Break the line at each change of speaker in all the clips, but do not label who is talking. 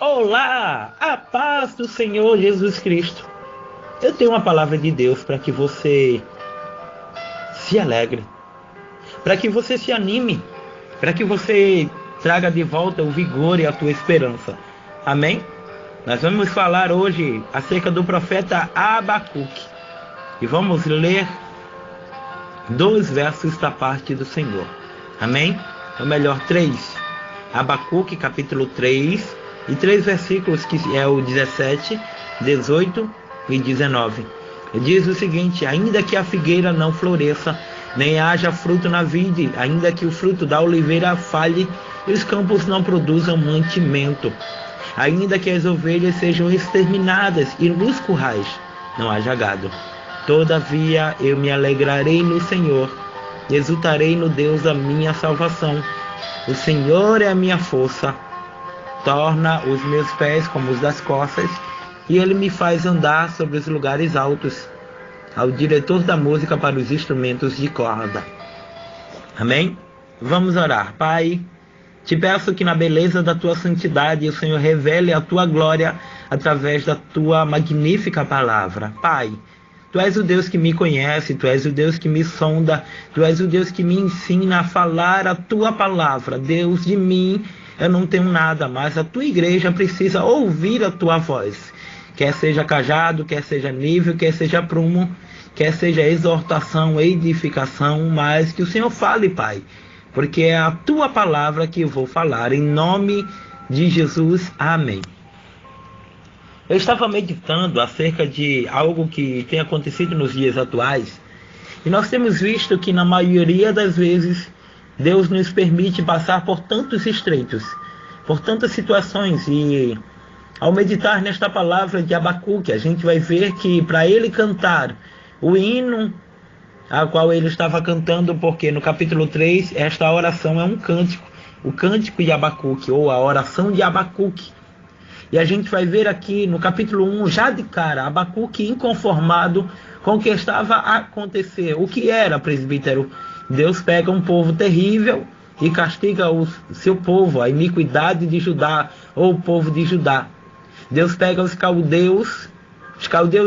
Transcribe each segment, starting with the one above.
Olá, a paz do Senhor Jesus Cristo. Eu tenho uma palavra de Deus para que você se alegre, para que você se anime, para que você traga de volta o vigor e a tua esperança. Amém? Nós vamos falar hoje acerca do profeta Abacuque e vamos ler 2 versos da parte do Senhor. Amém? Ou melhor, 3. Abacuque capítulo 3 e 3 versículos, que é o 17, 18 e 19. Diz o seguinte: ainda que a figueira não floresça, nem haja fruto na vide, ainda que o fruto da oliveira falhe e os campos não produzam mantimento, ainda que as ovelhas sejam exterminadas e nos currais não haja gado, todavia eu me alegrarei no Senhor, exultarei no Deus da minha salvação. O Senhor é a minha força, torna os meus pés como os das corças, e Ele me faz andar sobre os lugares altos. Ao diretor da música para os instrumentos de corda. Amém? Vamos orar. Pai, te peço que na beleza da tua santidade o Senhor revele a tua glória através da tua magnífica palavra. Pai, tu és o Deus que me conhece, tu és o Deus que me sonda, tu és o Deus que me ensina a falar a tua palavra. Deus, de mim eu não tenho nada, mas a tua igreja precisa ouvir a tua voz. Quer seja cajado, quer seja nível, quer seja prumo, quer seja exortação, edificação, mas que o Senhor fale, Pai, porque é a tua palavra que eu vou falar, em nome de Jesus, amém. Eu estava meditando acerca de algo que tem acontecido nos dias atuais, e nós temos visto que na maioria das vezes Deus nos permite passar por tantos estreitos, por tantas situações, e ao meditar nesta palavra de Abacuque, a gente vai ver que para ele cantar o hino a qual ele estava cantando, porque no capítulo 3, esta oração é um cântico, o cântico de Abacuque, ou a oração de Abacuque. E a gente vai ver aqui no capítulo 1, já de cara, Abacuque inconformado com o que estava a acontecer. O que era, presbítero? Deus pega um povo terrível e castiga o seu povo, a iniquidade de Judá, ou o povo de Judá. Deus pega os caldeus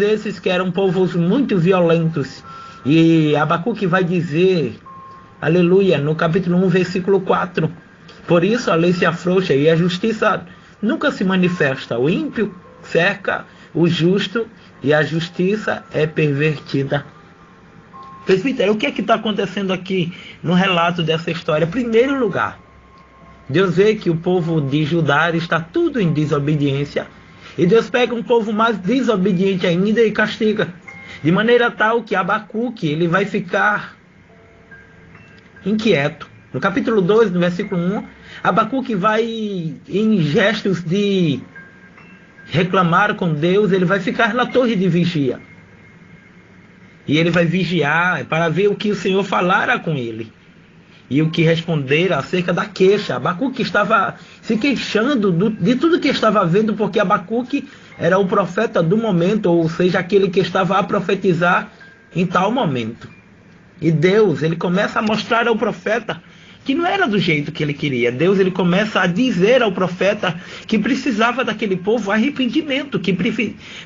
esses que eram povos muito violentos. E Abacuque vai dizer, aleluia, no capítulo 1, versículo 4. Por isso a lei se afrouxa e a justiça nunca se manifesta. O ímpio cerca o justo e a justiça é pervertida. Presbítero, o que é que está acontecendo aqui no relato dessa história? Em primeiro lugar, Deus vê que o povo de Judá está tudo em desobediência. E Deus pega um povo mais desobediente ainda e castiga. De maneira tal que Abacuque ele vai ficar inquieto. No capítulo 2, no versículo 1, Abacuque vai, em gestos de reclamar com Deus, ele vai ficar na torre de vigia. E ele vai vigiar para ver o que o Senhor falara com ele. E o que responder acerca da queixa. Abacuque estava se queixando de tudo que estava vendo, porque Abacuque era o profeta do momento, ou seja, aquele que estava a profetizar em tal momento. E Deus, ele começa a mostrar ao profeta que não era do jeito que ele queria. Deus, ele começa a dizer ao profeta que precisava daquele povo arrependimento, que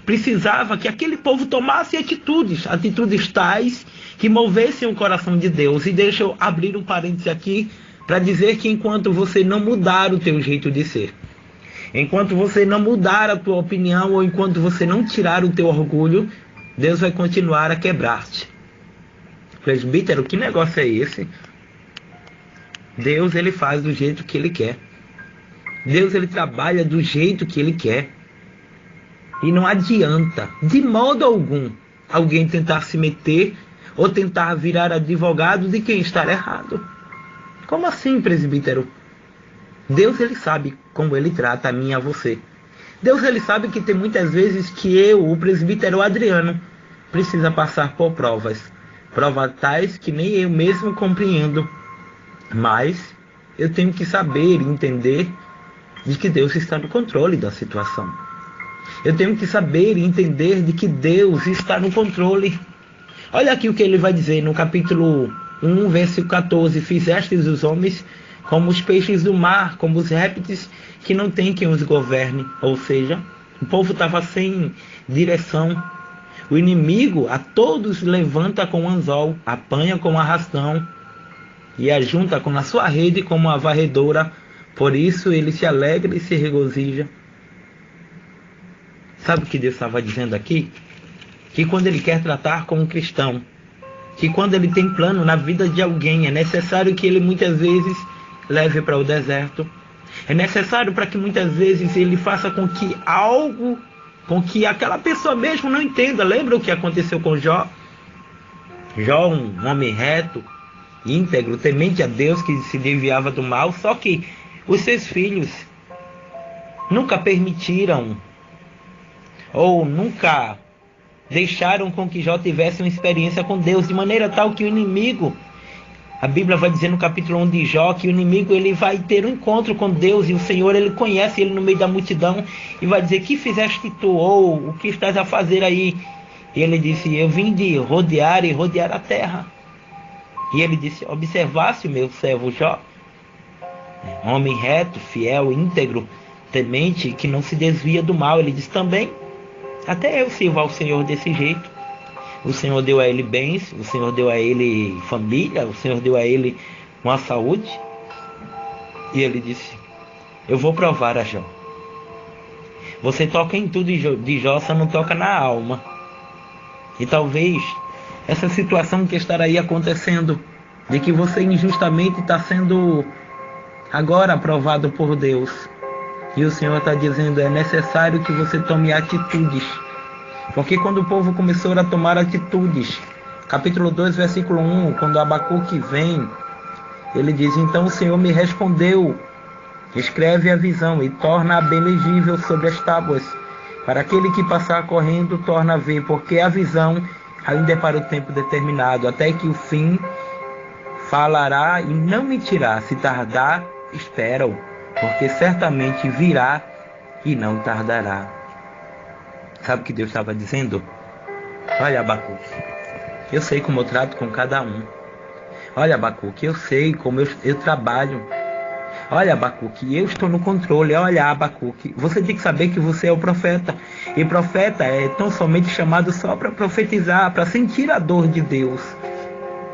precisava que aquele povo tomasse atitudes tais que movessem o coração de Deus. E deixa eu abrir um parênteses aqui para dizer que enquanto você não mudar o teu jeito de ser, enquanto você não mudar a tua opinião, ou enquanto você não tirar o teu orgulho, Deus vai continuar a quebrar-te. Presbítero, que negócio é esse? Deus, ele faz do jeito que ele quer. Deus, ele trabalha do jeito que ele quer. E não adianta, de modo algum, alguém tentar se meter ou tentar virar advogado de quem está errado. Como assim, presbítero? Deus, ele sabe como ele trata a mim e a você. Deus, ele sabe que tem muitas vezes que eu, o presbítero Adriano, precisa passar por provas. Provas tais que nem eu mesmo compreendo. Mas eu tenho que saber e entender de que Deus está no controle da situação. Eu tenho que saber e entender de que Deus está no controle. Olha aqui o que ele vai dizer no capítulo 1, versículo 14. Fizestes os homens como os peixes do mar, como os répteis que não tem quem os governe. Ou seja, o povo estava sem direção. O inimigo a todos levanta com um anzol, apanha com um arrastão e ajunta com a sua rede como uma varredora. Por isso ele se alegra e se regozija. Sabe o que Deus estava dizendo aqui? Que quando ele quer tratar com um cristão, que quando ele tem plano na vida de alguém, é necessário que ele muitas vezes leve para o deserto. É necessário para que muitas vezes ele faça com que aquela pessoa mesmo não entenda. Lembra o que aconteceu com Jó? Jó, um homem reto, íntegro, temente a Deus, que se desviava do mal, só que os seus filhos nunca permitiram ou nunca deixaram com que Jó tivesse uma experiência com Deus, de maneira tal que o inimigo, a Bíblia vai dizer no capítulo 1 de Jó, que o inimigo ele vai ter um encontro com Deus, e o Senhor ele conhece ele no meio da multidão, e vai dizer: que fizeste tu, ou o que estás a fazer aí? E ele disse: eu vim de rodear e rodear a terra. E ele disse: observaste o meu servo Jó? Homem reto, fiel, íntegro, temente, que não se desvia do mal. Ele disse: também, até eu sirvo ao Senhor desse jeito. O Senhor deu a ele bens, o Senhor deu a ele família, o Senhor deu a ele uma saúde. E ele disse: eu vou provar a Jó. Você toca em tudo de Jó, só não toca na alma. E talvez essa situação que estará aí acontecendo, de que você injustamente está sendo agora aprovado por Deus, e o Senhor está dizendo: é necessário que você tome atitudes. Porque quando o povo começou a tomar atitudes, capítulo 2, versículo 1, quando Abacuque vem, ele diz: então o Senhor me respondeu, escreve a visão e torna-a bem legível sobre as tábuas, para aquele que passar correndo torna a ver, porque a visão ainda é para o tempo determinado, até que o fim falará e não mentirá. Se tardar, espera-o, porque certamente virá e não tardará. Sabe o que Deus estava dizendo? Olha, Abacuque, eu sei como eu trato com cada um. Olha, Abacuque, eu sei como eu trabalho. Olha, Abacuque, eu estou no controle. Olha, Abacuque, você tem que saber que você é o profeta. E profeta é tão somente chamado só para profetizar, para sentir a dor de Deus.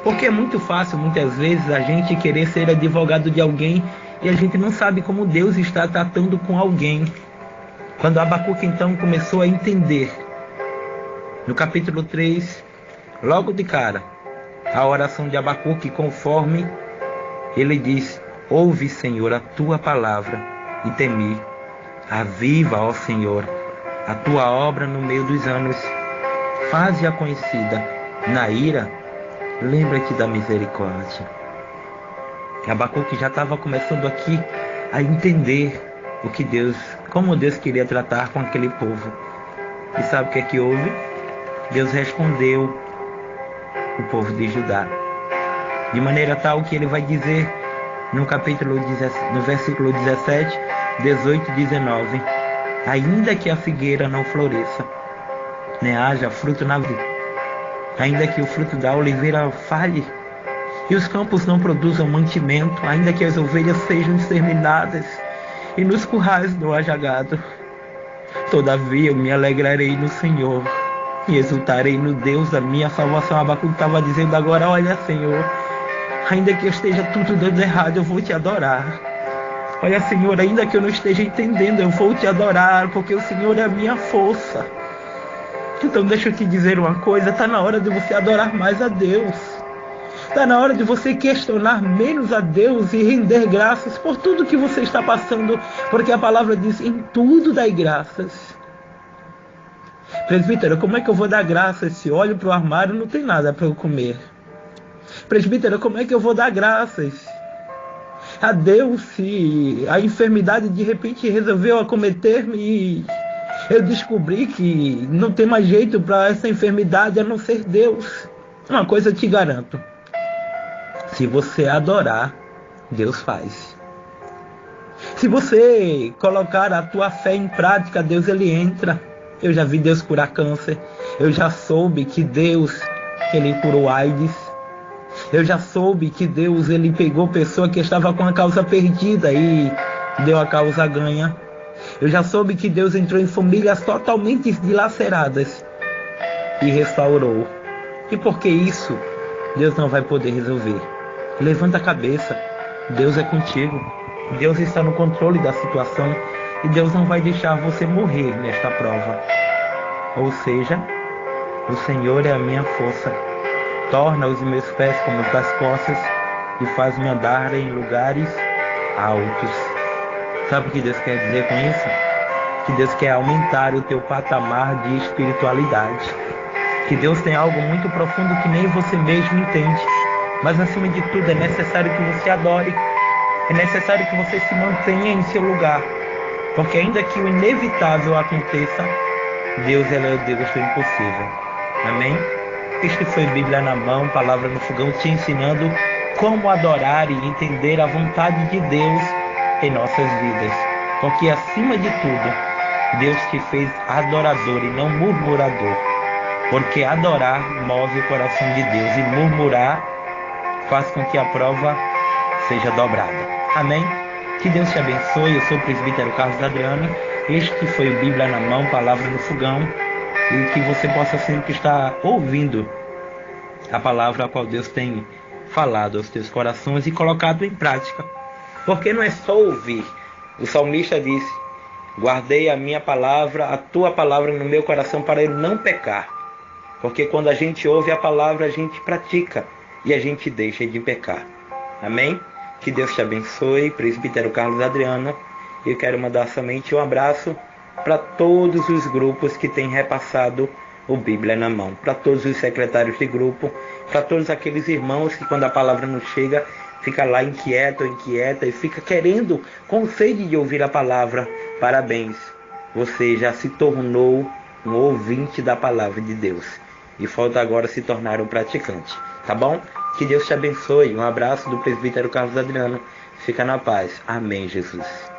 Porque é muito fácil, muitas vezes, a gente querer ser advogado de alguém e a gente não sabe como Deus está tratando com alguém. Quando Abacuque então começou a entender, no capítulo 3, logo de cara, a oração de Abacuque, conforme ele diz: ouve, Senhor, a tua palavra e temi. Aviva, ó Senhor, a tua obra no meio dos anos. Faze-a conhecida. Na ira, lembra-te da misericórdia. Abacuque já estava começando aqui a entender como Deus queria tratar com aquele povo. E sabe o que é que houve? Deus respondeu o povo de Judá, de maneira tal que ele vai dizer no versículo 17, 18 e 19: ainda que a figueira não floresça, nem haja fruto na vida, ainda que o fruto da oliveira falhe, e os campos não produzam mantimento, ainda que as ovelhas sejam exterminadas, e nos currais não haja gado, todavia eu me alegrarei no Senhor, e exultarei no Deus da minha salvação. Abacuque estava dizendo agora: olha, Senhor, ainda que eu esteja tudo dando errado, eu vou te adorar. Olha, Senhor, ainda que eu não esteja entendendo, eu vou te adorar, porque o Senhor é a minha força. Então deixa eu te dizer uma coisa: está na hora de você adorar mais a Deus. Está na hora de você questionar menos a Deus e render graças por tudo que você está passando, porque a palavra diz: em tudo dai graças. Presbítero, como é que eu vou dar graças se olho para o armário e não tem nada para eu comer? Presbítero, como é que eu vou dar graças a Deus se a enfermidade de repente resolveu acometer-me e eu descobri que não tem mais jeito para essa enfermidade a não ser Deus? Uma coisa eu te garanto: se você adorar, Deus faz. Se você colocar a tua fé em prática, Deus ele entra. Eu já vi Deus curar câncer. Eu já soube que Deus ele curou AIDS. Eu já soube que Deus, ele pegou pessoa que estava com a causa perdida e deu a causa ganha. Eu já soube que Deus entrou em famílias totalmente dilaceradas e restaurou. E por que isso Deus não vai poder resolver? Levanta a cabeça. Deus é contigo. Deus está no controle da situação e Deus não vai deixar você morrer nesta prova. Ou seja, o Senhor é a minha força. Torna os meus pés como os das costas e faz-me andar em lugares altos. Sabe o que Deus quer dizer com isso? Que Deus quer aumentar o teu patamar de espiritualidade. Que Deus tem algo muito profundo que nem você mesmo entende. Mas acima de tudo é necessário que você adore. É necessário que você se mantenha em seu lugar. Porque ainda que o inevitável aconteça, Deus é o Deus do impossível. Amém? Este foi Bíblia na Mão, Palavra no Fogão, te ensinando como adorar e entender a vontade de Deus em nossas vidas. Porque acima de tudo, Deus te fez adorador e não murmurador. Porque adorar move o coração de Deus e murmurar faz com que a prova seja dobrada. Amém? Que Deus te abençoe. Eu sou o presbítero Carlos Adriano. Este foi o Bíblia na Mão, Palavra no Fogão. E que você possa sempre estar ouvindo a palavra a qual Deus tem falado aos teus corações e colocado em prática. Porque não é só ouvir. O salmista disse: guardei a minha palavra, a tua palavra no meu coração para eu não pecar. Porque quando a gente ouve a palavra, a gente pratica e a gente deixa de pecar. Amém? Que Deus te abençoe. Presbítero Carlos Adriano. Eu quero mandar somente um abraço para todos os grupos que têm repassado o Bíblia na Mão. Para todos os secretários de grupo, para todos aqueles irmãos que quando a palavra não chega, fica lá inquieto ou inquieta e fica querendo, com sede de ouvir a palavra. Parabéns, você já se tornou um ouvinte da palavra de Deus. E falta agora se tornar um praticante. Tá bom? Que Deus te abençoe. Um abraço do presbítero Carlos Adriano. Fica na paz. Amém, Jesus.